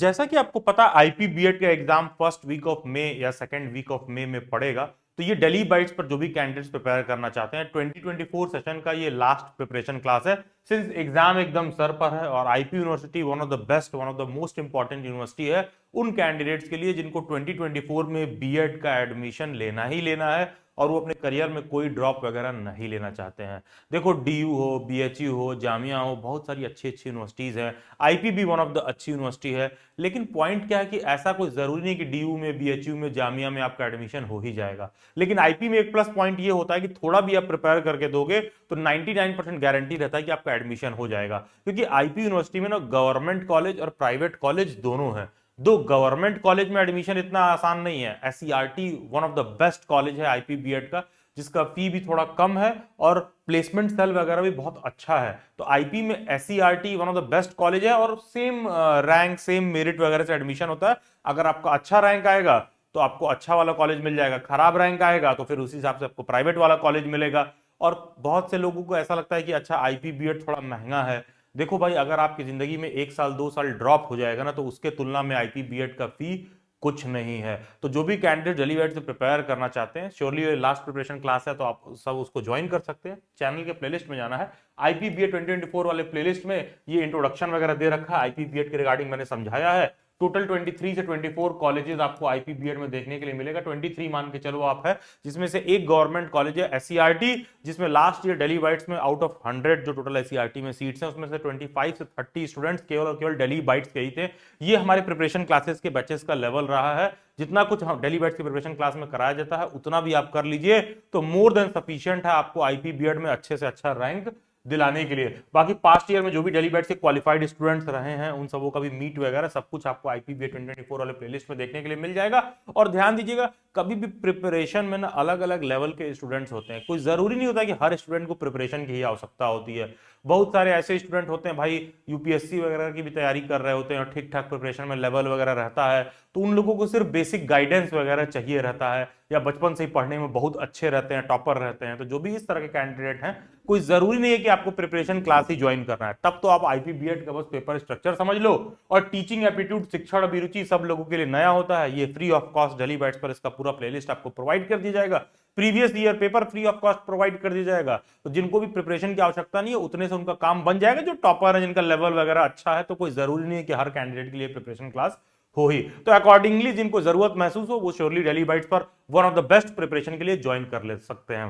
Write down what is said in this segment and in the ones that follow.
जैसा कि आपको पता आईपी बीएड का exam first week of May या सेकंड वीक ऑफ मई में पड़ेगा, तो ये डेली बाइट्स पर जो भी कैंडिडेट्स प्रिपेयर करना चाहते हैं 2024 सेशन का ये लास्ट प्रिपरेशन क्लास है। सिंस एग्जाम एकदम सर पर है और IP university one of the best, one of the most important university है उन कैंडिडेट्स के लिए जिनको 2024 में बीएड का एडमिशन लेना ही लेना है और वो अपने करियर में कोई ड्रॉप वगैरह नहीं लेना चाहते हैं। देखो डीयू हो, बीएचयू हो, जामिया हो, बहुत सारी अच्छी अच्छी यूनिवर्सिटीज हैं। आईपी भी वन ऑफ द अच्छी यूनिवर्सिटी है। लेकिन पॉइंट क्या है कि ऐसा कोई जरूरी नहीं कि डीयू में, बीएचयू में, जामिया में आपका एडमिशन हो ही जाएगा। लेकिन आईपी में एक प्लस पॉइंट ये होता है कि थोड़ा भी आप प्रिपेयर करके दोगे तो 99% गारंटी रहता है कि आपका एडमिशन हो जाएगा, क्योंकि आईपी यूनिवर्सिटी में ना गवर्नमेंट कॉलेज और प्राइवेट कॉलेज दोनों हैं। दो गवर्नमेंट कॉलेज में एडमिशन इतना आसान नहीं है। SCERT one of the best college है आईपी बीएड का, जिसका फी भी थोड़ा कम है और प्लेसमेंट सेल वगैरह भी बहुत अच्छा है। तो आईपी में SCERT one of the best college है और सेम रैंक, सेम मेरिट वगैरह से एडमिशन होता है। अगर आपका अच्छा रैंक आएगा तो आपको अच्छा वाला कॉलेज मिल जाएगा, खराब रैंक आएगा तो फिर उसी हिसाब से आपको प्राइवेट वाला कॉलेज मिलेगा। और बहुत से लोगों को ऐसा लगता है कि अच्छा आईपी बीएड थोड़ा महंगा है। देखो भाई, अगर आपकी जिंदगी में 1 साल 2 साल ड्रॉप हो जाएगा ना, तो उसके तुलना में आईपी बीएड का फी कुछ नहीं है। तो जो भी कैंडिडेट डेली वेट से प्रिपेयर करना चाहते हैं, श्योरली ये लास्ट प्रिपरेशन क्लास है, तो आप सब उसको ज्वाइन कर सकते हैं। चैनल के प्लेलिस्ट में जाना है, आईपी बीएड 2024 वाले प्लेलिस्ट में ये इंट्रोडक्शन वगैरह दे रखा है, आईपी बीएड के रिगार्डिंग मैंने समझाया है। टोटल 23 से 24 कॉलेजेस आपको आईपी बीएड में देखने के लिए मिलेगा। 23 मान के चलो आप है, जिसमें से एक गवर्नमेंट कॉलेज है एससीईआरटी, जिसमें लास्ट ईयर दिल्ली बाइट्स में आउट ऑफ 100 जो टोटल एससीईआरटी में सीट्स हैं, उसमें से 25 से 30 स्टूडेंट्स केवल और केवल दिल्ली बाइट्स के ही थे। ये हमारे प्रिपरेशन क्लासेस के बैचेस का लेवल रहा है। जितना कुछ हम दिल्ली बाइट्स की प्रिपरेशन क्लास में कराया जाता है उतना भी आप कर लीजिए तो मोर देन सफिशिएंट है आपको आईपी बीएड में अच्छे से अच्छा रैंक दिलाने के लिए। बाकी पास्ट ईयर में जो भी दिल्ली बैट से क्वालिफाइड स्टूडेंट्स रहे हैं उन सबों का भी मीट वगैरह सब कुछ आपको आईपीबीए 2024 वाले प्लेलिस्ट में देखने के लिए मिल जाएगा। और ध्यान दीजिएगा, कभी भी प्रिपरेशन में ना अलग अलग लेवल के स्टूडेंट्स होते हैं। कोई जरूरी नहीं होता कि हर स्टूडेंट को प्रिपरेशन की ही आवश्यकता होती है। बहुत सारे ऐसे स्टूडेंट होते हैं भाई, यूपीएससी वगैरह की भी तैयारी कर रहे होते हैं और ठीक ठाक प्रिपरेशन में लेवल वगैरह रहता है, तो उन लोगों को सिर्फ बेसिक गाइडेंस वगैरह चाहिए रहता है, या बचपन से ही पढ़ने में बहुत अच्छे रहते हैं, टॉपर रहते हैं। तो जो भी इस तरह के कैंडिडेट हैं, कोई जरूरी नहीं है कि आपको प्रिपरेशन क्लास ही ज्वाइन करना है। तब तो आप आईपी बीएड का बस पेपर स्ट्रक्चर समझ लो, और टीचिंग एप्टीट्यूड, शिक्षण अभिरुचि सब लोगों के लिए नया होता है। ये free of cost Delhi bytes पर इसका पूरा प्लेलिस्ट आपको प्रोवाइड कर दिया जाएगा। Previous year paper free of cost provide कर दिया जाएगा। तो जिनको भी प्रिपरेशन की आवश्यकता नहीं है उतने से उनका काम बन जाएगा, जो टॉपर है, जिनका लेवल वगैरह अच्छा है। तो कोई जरूरी नहीं है कि हर कैंडिडेट के लिए प्रिपरेशन क्लास हो ही। तो अकॉर्डिंगली जिनको जरूरत महसूस हो वो श्योरली दिल्ली बाइट्स पर one of the best preparation के लिए ज्वाइन कर ले सकते हैं।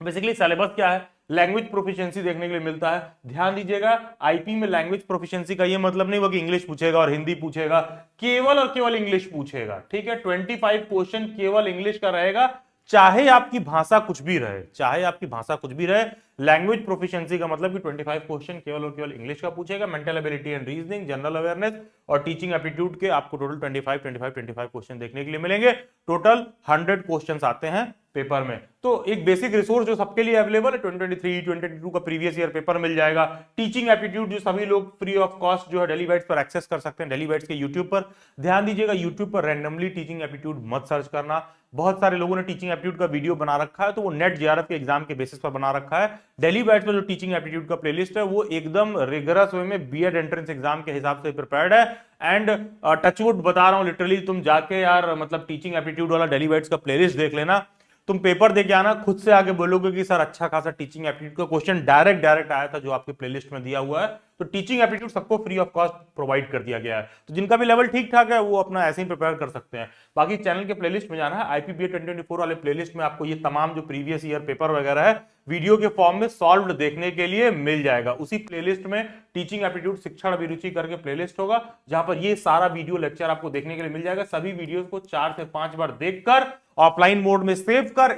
बेसिकली सिलेबस क्या है, लैंग्वेज प्रोफिशिएंसी देखने के लिए मिलता है। ध्यान दीजिएगा, आईपी में लैंग्वेज प्रोफिशिएंसी का ये मतलब नहीं होगा कि इंग्लिश पूछेगा और हिंदी पूछेगा, केवल और केवल इंग्लिश पूछेगा। ठीक है, 25 क्वेश्चन केवल इंग्लिश का रहेगा, चाहे आपकी भाषा कुछ भी रहे, चाहे आपकी भाषा कुछ भी रहे। लैंग्वेज प्रोफिशिएंसी का मतलब कि 25 क्वेश्चन केवल और केवल इंग्लिश का पूछेगा। Mental ability and reasoning, general awareness और टीचिंग एप्टीट्यूड के आपको टोटल 25 क्वेश्चन देखने के लिए मिलेंगे। टोटल 100 क्वेश्चन आते हैं पेपर में। तो एक बेसिक रिसोर्स जो सबके लिए अवेलेबल है, 2023 2022 का प्रीवियस ईयर पेपर मिल जाएगा। टीचिंग एप्टीट्यूड जो सभी लोग फ्री ऑफ कॉस्ट जो है दिल्ली बाइट्स पर एक्सेस कर सकते हैं, दिल्ली बाइट्स के यूट्यूब पर। ध्यान दीजिएगा, यूट्यूब पर रैंडमली टीचिंग एप्टीट्यूड मत सर्च करना। बहुत सारे लोगों ने टीचिंग एप्टीट्यूड का वीडियो बना रखा है, तो वो नेट जेआरएफ के एग्जाम के बेसिस पर बना रखा है। दिल्ली बाइट्स पर जो टीचिंग एप्टीट्यूड का प्लेलिस्ट है वो एकदम रिगरस वे में बीएड एंट्रेंस एग्जाम के हिसाब से प्रिपेयर्ड है। एंड टचवुड बता रहा हूं, लिटरली तुम जाके यार मतलब टीचिंग एप्टीट्यूड वाला दिल्ली बाइट्स का प्लेलिस्ट देख लेना। तुम पेपर देके आना, खुद से आगे बोलोगे कि सर अच्छा खासा टीचिंग एप्टीट्यूड का क्वेश्चन डायरेक्ट आया था जो आपके प्लेलिस्ट में दिया हुआ है। तो टीचिंग एप्टीट्यूड सबको फ्री ऑफ कॉस्ट प्रोवाइड कर दिया गया है। तो जिनका भी लेवल ठीक ठाक है वो अपना ऐसे ही प्रिपेयर कर सकते हैं। बाकी चैनल के प्लेलिस्ट में जाना है, आईपीबीए 2024 वाले प्लेलिस्ट में आपको ये तमाम जो प्रीवियस ईयर पेपर वगैरह है वीडियो के फॉर्म में सॉल्व्ड देखने के लिए मिल जाएगा। उसी प्लेलिस्ट में टीचिंग एप्टीट्यूड शिक्षण अभिरुचि करके प्लेलिस्ट होगा, जहां पर ये सारा वीडियो लेक्चर आपको देखने के लिए मिल जाएगा। सभी वीडियोस को 4 से 5 बार देखकर ऑफलाइन मोड में सेव कर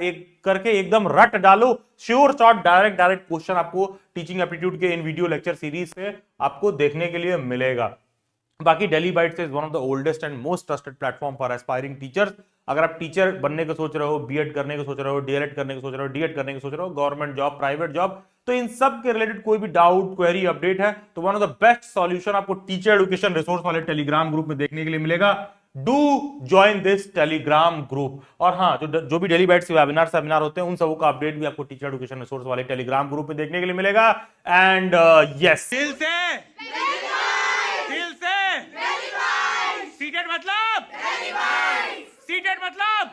करके एकदम रट डालो। श्योर शॉट डायरेक्ट क्वेश्चन आपको टीचिंग एप्टीट्यूड के इन वीडियो लेक्चर सीरीज से आपको देखने के लिए मिलेगा। बाकी Delhi bytes is one of the oldest and most trusted platform for aspiring teachers. अगर आप टीचर बनने का सोच रहे हो, बीएड करने का सोच रहे हो, डीएलएड करने का सोच रहे हो, डीएड करने का सोच रहे हो, गवर्नमेंट जॉब, प्राइवेट जॉब, तो इन सब के रिलेटेड कोई भी डाउट, क्वेरी, अपडेट है तो one of the best solution आपको टीचर एजुकेशन रिसोर्स वाले टेलीग्राम ग्रुप में देखने के लिए मिलेगा। Do join this Telegram group. और हाँ, जो भी डेली बैट्स वेबिनार सेमिनार होते हैं उन सबों का अपडेट भी आपको टीचर एजुकेशन रिसोर्स वाले टेलीग्राम ग्रुप में देखने के लिए मिलेगा। एंड यस, दिल से सीटेड मतलब सीटेड मतलब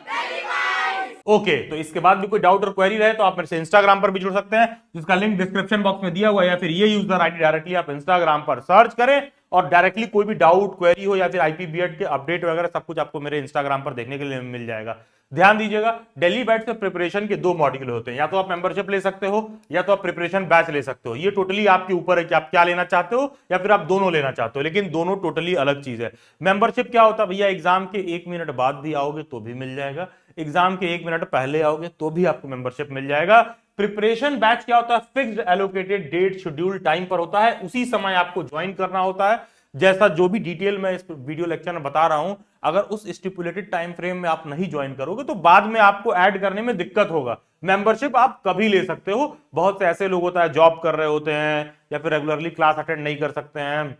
ओके। तो इसके बाद भी कोई डाउट और क्वेरी रहे तो आप मेरे से इंस्टाग्राम पर भी जुड़ सकते हैं, जिसका लिंक डिस्क्रिप्शन बॉक्स में दिया हुआ है, या फिर ये यूजर आईडी डायरेक्टली आप इंस्टाग्राम पर सर्च करें और डायरेक्टली कोई भी डाउट क्वेरी हो या फिर आईपीबीएड के अपडेट वगैरह सब कुछ आपको मेरे इंस्टाग्राम पर देखने के लिए मिल जाएगा। ध्यान दीजिएगा, दिल्ली बैच से प्रिपरेशन के दो मॉड्यूल होते हैं, या तो आप मेंबरशिप ले सकते हो या तो आप प्रिपरेशन बैच ले सकते हो। ये टोटली आपके ऊपर है कि आप क्या लेना चाहते हो या फिर आप दोनों लेना चाहते हो, लेकिन दोनों टोटली अलग चीज है। मेंबरशिप क्या होता है भैया, एग्जाम के 1 मिनट बाद भी आओगे तो भी मिल जाएगा, एग्जाम के 1 मिनट पहले आओगे तो भी आपको मेंबरशिप मिल जाएगा। प्रिपरेशन बैच क्या होता है, fixed allocated date schedule time पर होता है, उसी समय आपको ज्वाइन करना होता है। जैसा जो भी डिटेल मैं इस वीडियो लेक्चर में बता रहा हूं, अगर उस स्टिपुलेटेड टाइम फ्रेम में आप नहीं ज्वाइन करोगे तो बाद में आपको ऐड करने में दिक्कत होगा। मेंबरशिप आप कभी ले सकते हो। बहुत से ऐसे लोग होता है जॉब कर रहे होते हैं या फिर रेगुलरली क्लास अटेंड नहीं कर सकते हैं,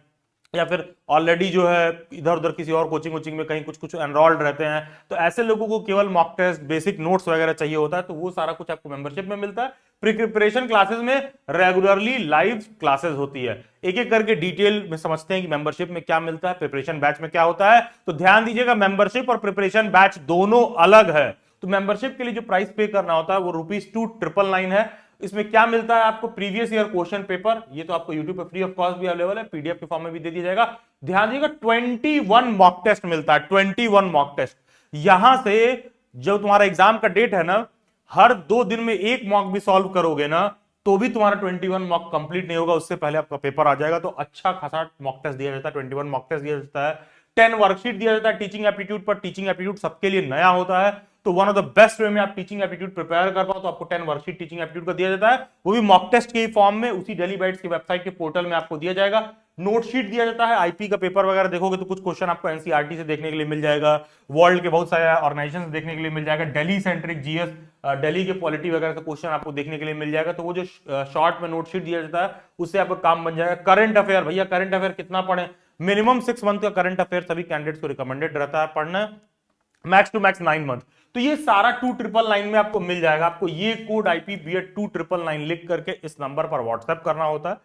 या फिर ऑलरेडी जो है इधर उधर किसी और कोचिंग में कहीं कुछ कुछ एनरोल्ड रहते हैं, तो ऐसे लोगों को केवल मॉक टेस्ट बेसिक नोट्स वगैरह चाहिए होता है, तो वो सारा कुछ आपको मेंबरशिप में मिलता है। प्रिपरेशन क्लासेस में रेगुलरली लाइव क्लासेस होती है। एक एक करके डिटेल में समझते हैं कि मेंबरशिप में क्या मिलता है, प्रिपरेशन बैच में क्या होता है। तो ध्यान दीजिएगा, मेंबरशिप और प्रिपरेशन बैच दोनों अलग है। तो मेंबरशिप के लिए जो प्राइस पे करना होता है वो ₹2,999 है। इसमें क्या मिलता है आपको, प्रीवियस ईयर क्वेश्चन पेपर, ये तो आपको यूट्यूब पे फ्री ऑफ कॉस्ट भी अवेलेबल है, पीडीएफ के फॉर्म में भी दे दिया जाएगा। ध्यान दीजिएगा 21 मॉक टेस्ट मिलता है, 21 मॉक टेस्ट। यहां से जो तुम्हारा एग्जाम का डेट है ना, हर 2 दिन में एक मॉक भी सॉल्व करोगे ना तो भी तुम्हारा 21 मॉक कंप्लीट नहीं होगा, उससे पहले आपका पेपर आ जाएगा। तो अच्छा खासा मॉक टेस्ट दिया जाता है, 21 मॉक टेस्ट दिया जाता है, 10 वर्कशीट दिया जाता है टीचिंग एप्टीट्यूड पर। टीचिंग एप्टीट्यूड सबके लिए नया होता है, तो one of the best way में आप टीचिंग एप्टीट्यूड प्रिपेयर कर पाओ तो आपको 10 वर्कशीट टीचिंग एप्टीट्यूड का दिया जाता है, वो भी मॉक टेस्ट के फॉर्म में, उसी डेली बाइट्स की वेबसाइट के पोर्टल में आपको दिया जाएगा। नोट शीट दिया जाता है, आईपी का पेपर वगैरह देखोगे तो कुछ क्वेश्चन आपको एनसीईआरटी से देखने के लिए मिल जाएगा, वर्ल्ड के बहुत सारे ऑर्गेनाइजेशन से देखने के लिए मिल जाएगा, दिल्ली सेंट्रिक जीएस, दिल्ली के पॉलिटी वगैरह का क्वेश्चन आपको देखने के लिए मिल जाएगा। तो वो जो शॉर्ट में नोट शीट दिया जाता है उससे आपका काम बन जाएगा। करंट अफेयर, भैया करंट अफेयर कितना पढ़े, मिनिमम 6 मंथ का करंट अफेयर सभी कैंडिडेट्स को रिकमेंडेड रहता है पढ़ना, मैक्स टू मैक्स 9 मंथ। तो ये सारा 2999 में आपको मिल जाएगा। आपको ये कोड IPBED 2999 लिख करके इस नंबर पर व्हाट्सएप करना होता है,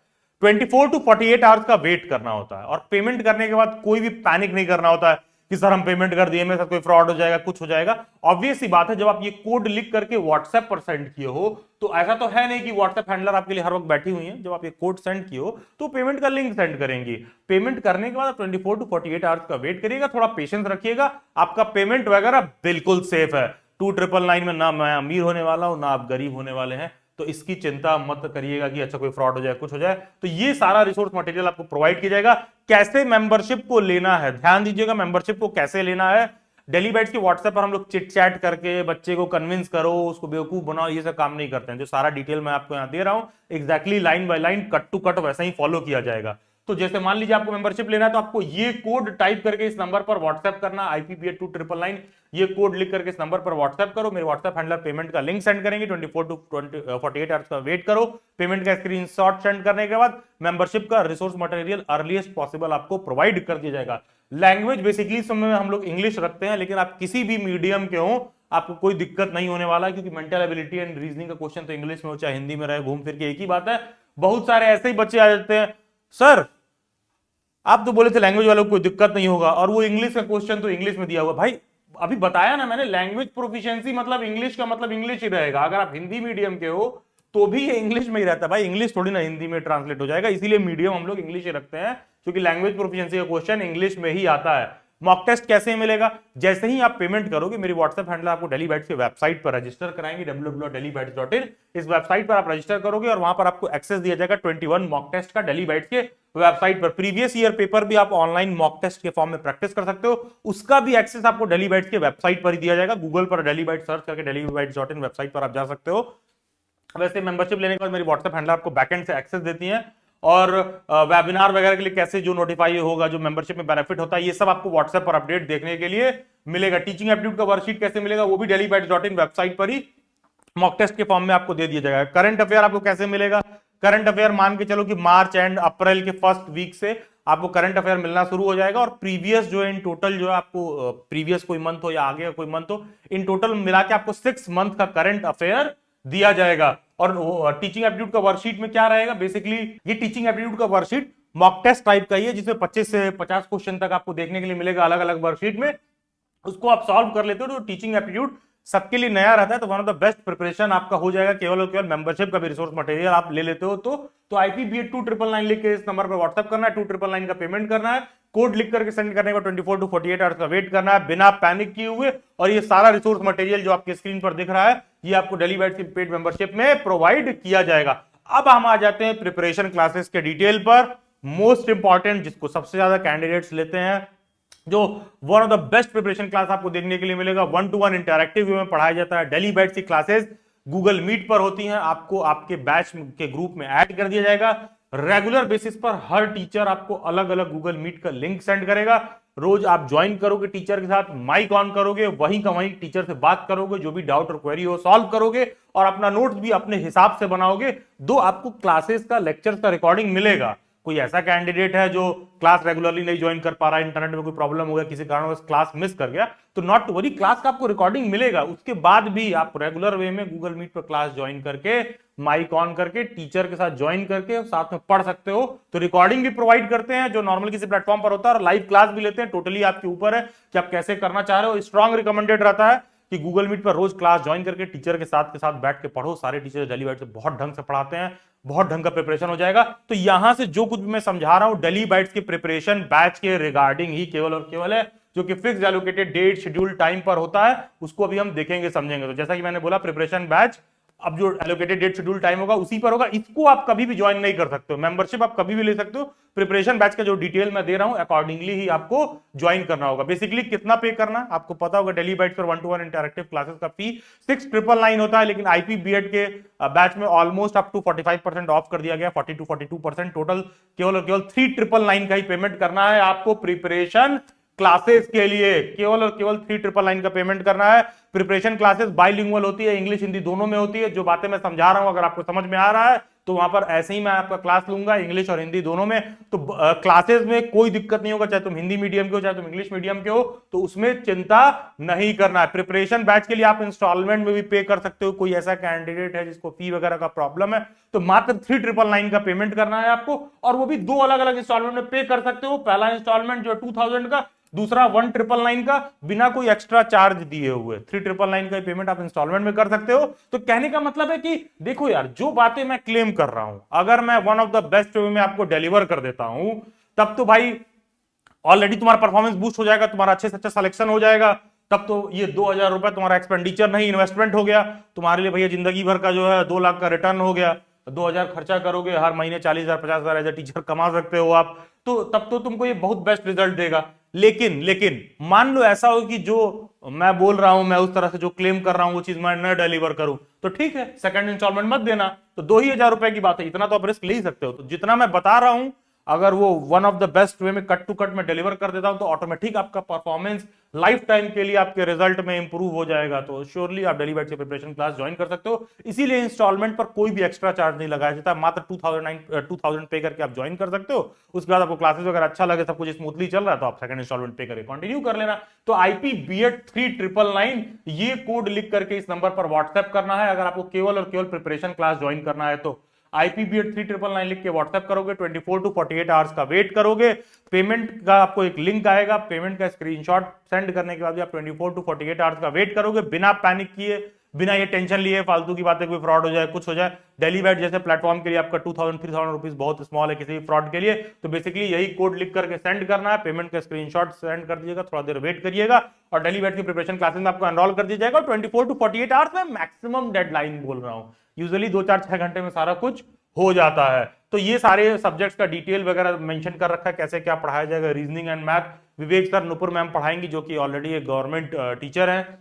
24 to 48 आवर्स का वेट करना होता है, और पेमेंट करने के बाद कोई भी पैनिक नहीं करना होता है कि सर हम पेमेंट कर दिए, मेरे साथ कोई फ्रॉड हो जाएगा, कुछ हो जाएगा। ऑब्वियस सी बात है, जब आप ये कोड लिख करके व्हाट्सएप पर सेंड किए हो तो ऐसा तो है नहीं कि व्हाट्सएप हैंडलर आपके लिए हर वक्त बैठी हुई है। जब आप ये कोड सेंड किए हो तो पेमेंट का लिंक सेंड करेंगे, पेमेंट करने के बाद आप 24 to 48 आवर्स का वेट करिएगा, थोड़ा पेशेंस रखिएगा, आपका पेमेंट वगैरह बिल्कुल सेफ है। 2999 में ना मैं अमीर होने वाला हूं ना आप गरीब होने वाले हैं, तो इसकी चिंता मत करिएगा कि अच्छा कोई फ्रॉड हो जाए, कुछ हो जाए। तो ये सारा रिसोर्स मटेरियल आपको प्रोवाइड किया जाएगा। कैसे मेंबरशिप को लेना है, ध्यान दीजिएगा, मेंबरशिप को कैसे लेना है। डेली बाइट्स के व्हाट्सएप पर हम लोग चिट चैट करके बच्चे को कन्विंस करो, उसको बेवकूफ बनाओ, ये सब काम नहीं करते हैं। जो सारा डिटेल मैं आपको यहाँ दे रहा हूँ exactly line by line cut to cut वैसा ही फॉलो किया जाएगा। तो जैसे मान लीजिए आपको मेंबरशिप लेना है तो आपको ये कोड टाइप करके इस नंबर पर व्हाट्सएप करना, IPBED 2999, ये कोड लिख करके इस नंबर पर व्हाट्सएप करो, मेरे व्हाट्सएप हैंडलर पेमेंट का लिंक सेंड करेंगे, 24 to 48 आवर्स का वेट करो, पेमेंट का स्क्रीनशॉट सेंड करने के बाद मेंबरशिप का रिसोर्स मटेरियल अर्लीस्ट पॉसिबल आपको प्रोवाइड कर दिया जाएगा। लैंग्वेज बेसिकली समय में हम लोग इंग्लिश रखते हैं, लेकिन आप किसी भी मीडियम के हो आपको कोई दिक्कत नहीं होने वाला, क्योंकि मेंटल एबिलिटी एंड रीजनिंग का क्वेश्चन तो इंग्लिश में हो चाहे हिंदी में रहे, घूम फिर के एक ही बात है। बहुत सारे ऐसे ही बच्चे आ जाते हैं, सर आप तो बोले थे लैंग्वेज वालों को कोई दिक्कत नहीं होगा, और वो इंग्लिश का क्वेश्चन तो इंग्लिश में दिया हुआ। भाई अभी बताया ना मैंने, लैंग्वेज प्रोफिशिएंसी मतलब इंग्लिश का मतलब इंग्लिश ही रहेगा। अगर आप हिंदी मीडियम के हो तो भी ये इंग्लिश में ही रहता है भाई, इंग्लिश थोड़ी ना हिंदी में ट्रांसलेट हो जाएगा, इसीलिए मीडियम हम लोग इंग्लिश ही रखते हैं, क्योंकि लैंग्वेज प्रोफिशिएंसी का क्वेश्चन इंग्लिश में ही आता है। मॉक टेस्ट कैसे मिलेगा, जैसे ही आप पेमेंट करोगे मेरी व्हाट्सएप हैंडलर आपको डेली बाइट्स की वेबसाइट पर रजिस्टर कराएंगे, www.dellybytes.in। इस वेबसाइट पर आप रजिस्टर करोगे और वहां पर आपको एक्सेस दिया जाएगा 21 मॉक टेस्ट का डेली बाइट्स के वेबसाइट पर। प्रीवियस ईयर पेपर भी आप ऑनलाइन मॉक टेस्ट के फॉर्म में प्रैक्टिस कर सकते हो, उसका भी एक्सेस आपको डेली बाइट्स के वेबसाइट पर ही दिया जाएगा। गूगल पर डेली बाइट्स सर्च करके dellybytes.in वेबसाइट पर आप जा सकते हो। वैसे मेंबरशिप लेने के बाद मेरी व्हाट्सएप हैंडलर आपको बैकएंड से एक्सेस देती है, और वेबिनार वगैरह के लिए कैसे जो नोटिफाई होगा, जो मेंबरशिप में बेनिफिट होता है, ये सब आपको व्हाट्सएप पर अपडेट देखने के लिए मिलेगा। टीचिंग एप्टीट्यूड का वर्कशीट कैसे मिलेगा, वो भी dellybytes.in वेबसाइट पर ही मॉक टेस्ट के फॉर्म में आपको दे दिया जाएगा। करंट अफेयर आपको कैसे मिलेगा, करंट अफेयर मान के चलो कि मार्च एंड अप्रैल के फर्स्ट वीक से आपको करंट अफेयर मिलना शुरू हो जाएगा, और प्रीवियस जो है इन टोटल जो है आपको प्रीवियस कोई मंथ हो या आगे का कोई मंथ हो, इन टोटल मिला के आपको 6 मंथ का करंट अफेयर दिया जाएगा। और टीचिंग एप्टीट्यूड का वर्कशीट में क्या रहेगा, बेसिकली ये टीचिंग एप्टीट्यूड का वर्कशीट मॉक टेस्ट टाइप का ही है, जिसमें 25 से 50 क्वेश्चन तक आपको देखने के लिए मिलेगा अलग अलग वर्कशीट में। उसको आप सॉल्व कर लेते हो तो टीचिंग एप्टीट्यूड सबके लिए नया रहता है, तो one of the best preparation आपका हो जाएगा। केवल और केवल मेंबरशिप का भी रिसोर्स मटेरियल आप ले लेते हो तो IPBET 2999 लिख के इस नंबर पर व्हाट्सएप करना है, 2999 का पेमेंट करना है, कोड लिख करके सेंड करने का 24 to 48 आवर्स का वेट करना है बिना पैनिक किए हुए। और ये सारा रिसोर्स मटेरियल जो आपके स्क्रीन पर दिख रहा है ये आपको डेली बाइट्स की पेड मेंबरशिप में प्रोवाइड किया जाएगा। अब हम आ जाते हैं प्रिपरेशन क्लासेस के डिटेल पर। मोस्ट इंपॉर्टेंट, जिसको सबसे ज्यादा कैंडिडेट्स लेते हैं, जो one of the best preparation class आपको देखने के लिए मिलेगा, 1-to-1 इंटरैक्टिव वे में पढ़ाया जाता है। डेली बाइट्स की क्लासेस गूगल मीट पर होती हैं, आपको आपके बैच के ग्रुप में ऐड कर दिया जाएगा। रेगुलर बेसिस पर हर टीचर आपको अलग अलग गूगल मीट का लिंक सेंड करेगा। रोज आप ज्वाइन करोगे टीचर के साथ, माइक ऑन करोगे, वहीं का वहीं टीचर से बात करोगे, जो भी डाउट और क्वेरी हो सॉल्व करोगे और अपना नोट्स भी अपने हिसाब से बनाओगे। दो आपको क्लासेस का, लेक्चर्स का रिकॉर्डिंग मिलेगा। कोई ऐसा कैंडिडेट है जो क्लास रेगुलरली नहीं ज्वाइन कर पा रहा है, इंटरनेट में कोई प्रॉब्लम हो गया, किसी कारणवश क्लास मिस कर गया, तो नॉट टू वरी, क्लास का आपको रिकॉर्डिंग मिलेगा। उसके बाद भी आप रेगुलर वे में गूगल मीट पर क्लास ज्वाइन करके, माइक ऑन करके, टीचर के साथ ज्वाइन करके साथ में पढ़ सकते हो। तो रिकॉर्डिंग भी प्रोवाइड करते हैं जो नॉर्मल किसी प्लेटफॉर्म पर होता है, और लाइव क्लास भी लेते हैं। टोटली आपके ऊपर है कि आप कैसे करना चाह रहे हो। स्ट्रॉन्ग रिकमेंडेड रहता है कि गूगल मीट पर रोज क्लास ज्वाइन करके टीचर के साथ बैठ के पढ़ो। सारे टीचर डेली बाइट से बहुत ढंग से पढ़ाते हैं, बहुत ढंग का प्रिपरेशन हो जाएगा। तो यहां से जो कुछ भी मैं समझा रहा हूं डेली बाइट्स की प्रिपरेशन बैच के रिगार्डिंग ही केवल और केवल है, जो कि fix allocated date, schedule, time पर होता है। उसको अभी हम देखेंगे, समझेंगे। तो जैसा कि मैंने बोला, प्रिपरेशन बैच अब जो एलोकेटेड डेट, शेड्यूल, टाइम होगा उसी पर होगा। इसको आप कभी भी ज्वाइन नहीं कर सकते हो, मेंबरशिप आप कभी भी ले सकते हो। प्रिपरेशन बैच का जो डिटेल मैं दे रहा हूं अकॉर्डिंगली ही आपको ज्वाइन करना होगा। बेसिकली कितना पे करना है आपको पता होगा। डेली बाइट्स पर 1-to-1 इंटरैक्टिव क्लासेस का फी 6999 होता है, लेकिन IPBET के बैच में ऑलमोस्ट अप टू 45% ऑफ कर दिया गया, 40 to 42%। टोटल केवल और केवल 3999 का ही पेमेंट करना है आपको प्रिपरेशन क्लासेस के लिए। केवल और केवल 3999 का पेमेंट करना है। प्रिपरेशन क्लासेस बाइलिंगुअल होती है, इंग्लिश हिंदी दोनों में होती है। जो बातें मैं समझा रहा हूं अगर आपको समझ में आ रहा है तो वहां पर ऐसे ही मैं आपका क्लास लूंगा, इंग्लिश और हिंदी दोनों में। तो क्लासेस में कोई दिक्कत नहीं होगा, चाहे तुम हिंदी मीडियम के हो चाहे तुम इंग्लिश मीडियम के हो, तो उसमें चिंता नहीं करना है। प्रिपरेशन बैच के लिए आप इंस्टॉलमेंट में भी पे कर सकते हो। कोई ऐसा कैंडिडेट है जिसको फी वगैरह का प्रॉब्लम है तो मात्र 3999 का पेमेंट करना है आपको, और वो भी दो अलग अलग इंस्टॉलमेंट में पे कर सकते हो। पहला इंस्टॉलमेंट जो 2000 का, दूसरा 1999 का, बिना कोई एक्स्ट्रा चार्ज दिए हुए। 3999 का पेमेंट आप इंस्टॉलमेंट में कर सकते हो। तो कहने का मतलब है कि देखो यार, जो बातें मैं क्लेम कर रहा हूं, अगर मैं one of the best way में आपको डिलीवर कर देता हूं, तब तो भाई ऑलरेडी तुम्हारा परफॉर्मेंस बूस्ट हो जाएगा, तुम्हारा अच्छे से अच्छा सिलेक्शन हो जाएगा। तब तो ये 2000 रुपए तुम्हारा एक्सपेंडिचर नहीं, इन्वेस्टमेंट हो गया तुम्हारे लिए भैया। जिंदगी भर का जो है 2 लाख का रिटर्न हो गया। 2000 खर्चा करोगे, हर महीने 40,000 50,000 एज ए टीचर कमा सकते हो आप। तो तब तो तुमको ये बहुत बेस्ट रिजल्ट देगा। लेकिन मान लो ऐसा हो कि जो मैं बोल रहा हूं, मैं उस तरह से जो क्लेम कर रहा हूं वो चीज मैं न डिलीवर करूं, तो ठीक है, सेकंड इंस्टॉलमेंट मत देना। तो 2000 रुपए की बात है, इतना तो आप रिस्क ले ही सकते हो। तो जितना मैं बता रहा हूं, अगर वो one of the best way में कट टू कट में डिलीवर कर देता हूं तो ऑटोमेटिक आपका परफॉर्मेंस लाइफ टाइम के लिए आपके रिजल्ट में इंप्रूव हो जाएगा। तो श्योरली आप डेली बाइट्स की प्रिपरेशन क्लास ज्वाइन कर सकते हो। इसीलिए इंस्टॉलमेंट पर कोई भी एक्स्ट्रा चार्ज नहीं लगाया जाता, मात्र 2000 पे करके आप ज्वाइन कर सकते हो। उसके बाद आपको क्लासेस वगैरह अच्छा लगे, सब कुछ स्मूथली चल रहा है, तो आप सेकंड इंस्टॉलमेंट पे करके कंटिन्यू कर लेना। तो IPBET 3999 ये कोड लिख करके इस नंबर पर व्हाट्सएप करना है, अगर आपको केवल और केवल प्रिपरेशन क्लास ज्वाइन करना है तो। IPBET 3999 लिख के व्हाट्सएप करोगे, 24 to 48 आवर्स का वेट करोगे। पेमेंट का आपको एक लिंक आएगा, पेमेंट का स्क्रीनशॉट सेंड करने के बाद भी आप 24 to 48 आवर्स का वेट करोगे, बिना पैनिक किए, बिना ये टेंशन लिए फालतू की बातें, कोई फ्रॉड हो जाए, कुछ हो जाए। डेली बाइट जैसे प्लेटफॉर्म के लिए आपका 2000-3000 रुपीज बहुत स्मॉल है किसी भी फ्रॉड के लिए। तो बेसिकली यही कोड लिख करके सेंड करना है, पेमेंट का स्क्रीनशॉट सेंड कर दीजिएगा, थोड़ा देर वेट करिएगा और डेली बाइट की प्रिपरेशन क्लासेस में आपको एनरोल कर दिया जाएगा। 24 to 48 आवर्स में मैक्सिमम डेडलाइन बोल रहा हूं, यूजुअली 2-4-6 घंटे में सारा कुछ हो जाता है। तो ये सारे सब्जेक्ट्स का डिटेल वगैरह मेंशन कर रखा है, कैसे क्या पढ़ाया जाएगा। Reasoning and math Vivek sir, Nupur ma'am पढ़ाएंगी, जो कि ऑलरेडी एक गवर्नमेंट टीचर हैं।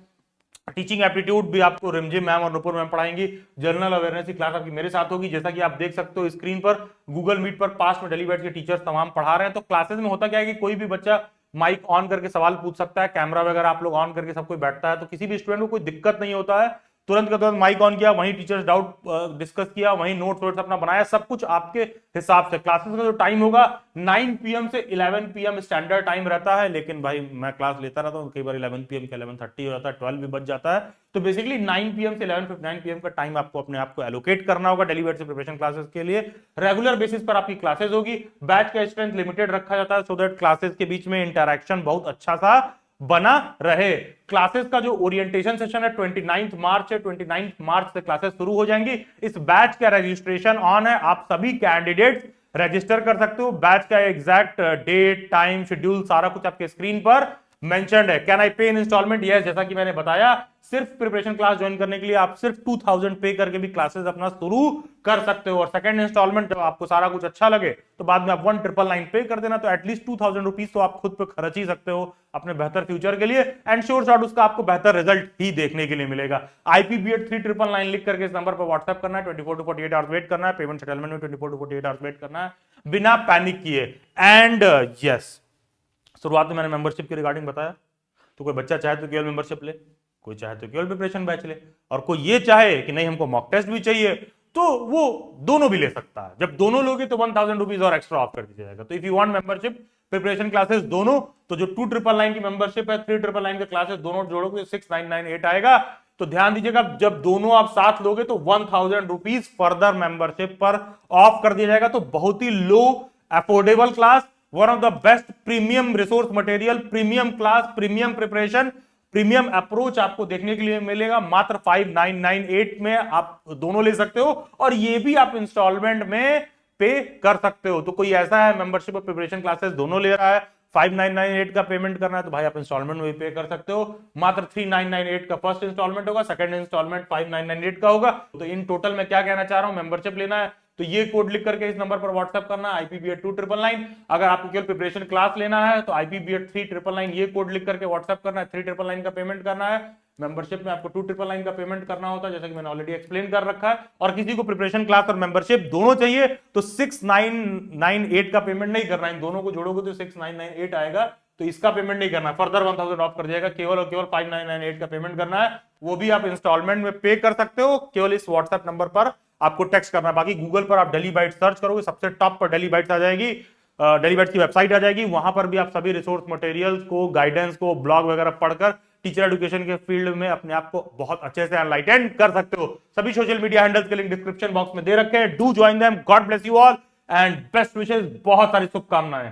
टीचिंग एप्टीट्यूड भी आपको रिमझिम मैम और नुपुर मैम पढ़ाएंगी। जनरल अवेयरनेस की क्लास आपकी मेरे साथ होगी, जैसा कि आप देख सकते हो स्क्रीन पर। गूगल मीट पर पास्ट में डेली बैच के टीचर्स तमाम पढ़ा रहे हैं। तो क्लासेस में होता क्या है कि कोई भी बच्चा माइक ऑन करके सवाल पूछ सकता है, कैमरा वगैरह आप लोग ऑन करके सब कोई बैठता है, तो किसी भी स्टूडेंट को कोई दिक्कत नहीं होता है। तुरंत का तुरंत माइक ऑन किया, वहीं टीचर्स डाउट डिस्कस किया, वहीं नोट्स वोट्स अपना बनाया, सब कुछ आपके हिसाब से। क्लासेस का जो टाइम होगा 9 PM से 11 PM स्टैंडर्ड टाइम रहता है, लेकिन भाई मैं क्लास लेता रहता हूँ, कई बार 11 PM का 11:30 हो जाता है, 12 भी बच जाता है। तो बेसिकली 9 PM से 11:59 PM का टाइम आपको अपने आप को एलोकेट करना होगा डेली बैच से प्रिपरेशन क्लासेस के लिए। रेगुलर बेसिस पर आपकी क्लासेस होगी, बैच का स्ट्रेंथ लिमिटेड रखा जाता है सो दैट क्लासेस के बीच में इंटरैक्शन बहुत अच्छा सा बना रहे। क्लासेस का जो ओरिएंटेशन सेशन है 29 मार्च है, 29 मार्च से क्लासेस शुरू हो जाएंगी। इस बैच का रजिस्ट्रेशन ऑन है, आप सभी कैंडिडेट्स रजिस्टर कर सकते हो। बैच का एग्जैक्ट डेट, टाइम, शेड्यूल सारा कुछ आपके स्क्रीन पर मेंशन्ड है। कैन आई पे इन इंस्टॉलमेंट? यस, जैसा कि मैंने बताया, सिर्फ प्रिपरेशन क्लास ज्वाइन करने के लिए आप सिर्फ 2000 पे करके भी क्लासेस अपना शुरू कर सकते हो। और सेकंड इंस्टॉलमेंट जब आपको सारा कुछ अच्छा लगे तो बाद में आप 1999 पे कर देना, तो एटलीस्ट 2000 रुपीज तो आप खुद पे खर्च ही सकते हो अपने बेहतर फ्यूचर के लिए। एंड श्योर शॉट उसका आपको बेहतर रिजल्ट ही देखने के लिए मिलेगा। IPBED 3999 लिख करके इस नंबर पर व्हाट्सएप करना है, 24 to 48 आवर्स वेट करना है, पेमेंट सेटलमेंट में 24 to 48 आवर्स वेट करना है बिना पैनिक किए। एंड यस, शुरुआत में मैंने मेंबरशिप के रिगार्डिंग बताया, तो कोई बच्चा चाहे तो केवल मेंबरशिप ले, कोई चाहे तो केवल प्रिपरेशन बैच ले, और कोई ये चाहे कि नहीं हमको मॉक टेस्ट भी चाहिए तो वो दोनों भी ले सकता है। जब दोनों लोगे तो 1000 रुपीज और एक्स्ट्रा ऑफ कर दिया जाएगा। तो if you want membership preparation classes दोनों, तो जो 2999 की मेंबरशिप है, 3999 के क्लासेस दोनों जोड़ोगे तो 6998 आएगा। तो ध्यान दीजिएगा, जब दोनों आप साथ लोगे तो 1000 रुपीज फर्दर मेंबरशिप पर ऑफ कर दिया जाएगा। तो बहुत ही low affordable class, one of the best premium resource material, premium class, premium preparation, premium approach आपको देखने के लिए मिलेगा। मात्र 5998 में आप दोनों ले सकते हो, और ये भी आप इंस्टॉलमेंट में पे कर सकते हो। तो कोई ऐसा है मेंबरशिप और प्रिपरेशन क्लासेस दोनों ले रहा है, 5998 का पेमेंट करना है, तो भाई आप इंस्टॉलमेंट में भी पे कर सकते हो। मात्र 3998 का फर्स्ट इंस्टॉलमेंट होगा, सेकंड इंस्टॉलमेंट 5998 का होगा। तो इन टोटल मैं क्या कहना चाह रहा हूं, मेंबरशिप लेना है तो ये कोड लिख करके इस नंबर पर व्हाट्सएप करना है, IPBED 2999। अगर आपको केवल प्रिपरेशन क्लास लेना है तो IPBED 3999 ये कोड लिख करके व्हाट्सएप करना है, 3999 का पेमेंट करना है। मेंबरशिप में आपको 2999 का पेमेंट करना होता है, जैसा कि मैंने ऑलरेडी एक्सप्लेन कर रखा है। और किसी को प्रिपरेशन क्लास और मेंबरशिप दोनों चाहिए तो 6998 का पेमेंट नहीं करना है, इन दोनों को जोड़ोगे तो 6998 आएगा, तो इसका पेमेंट नहीं करना, फर्दर 1000 ऑफ कर जाएगा। केवल और केवल 5998 का पेमेंट करना है, वो भी आप इंस्टॉलमेंट में पे कर सकते हो। केवल इस व्हाट्सएप नंबर पर आपको टेक्स्ट करना है। बाकी गूगल पर आप डेली बाइट सर्च करोगे, सबसे टॉप पर डेली बाइट्स आ जाएगी, डेली बाइट्स की वेबसाइट आ जाएगी। वहां पर भी आप सभी रिसोर्स मटेरियल्स को, गाइडेंस को, ब्लॉग वगैरह पढ़कर टीचर एजुकेशन के फील्ड में अपने आप को बहुत अच्छे से एनलाइटन कर सकते हो। सभी सोशल मीडिया हैंडल्स के लिंक डिस्क्रिप्शन बॉक्स में दे रखे हैं। Do join them. God bless you all and best wishes. बहुत सारी शुभकामनाएं।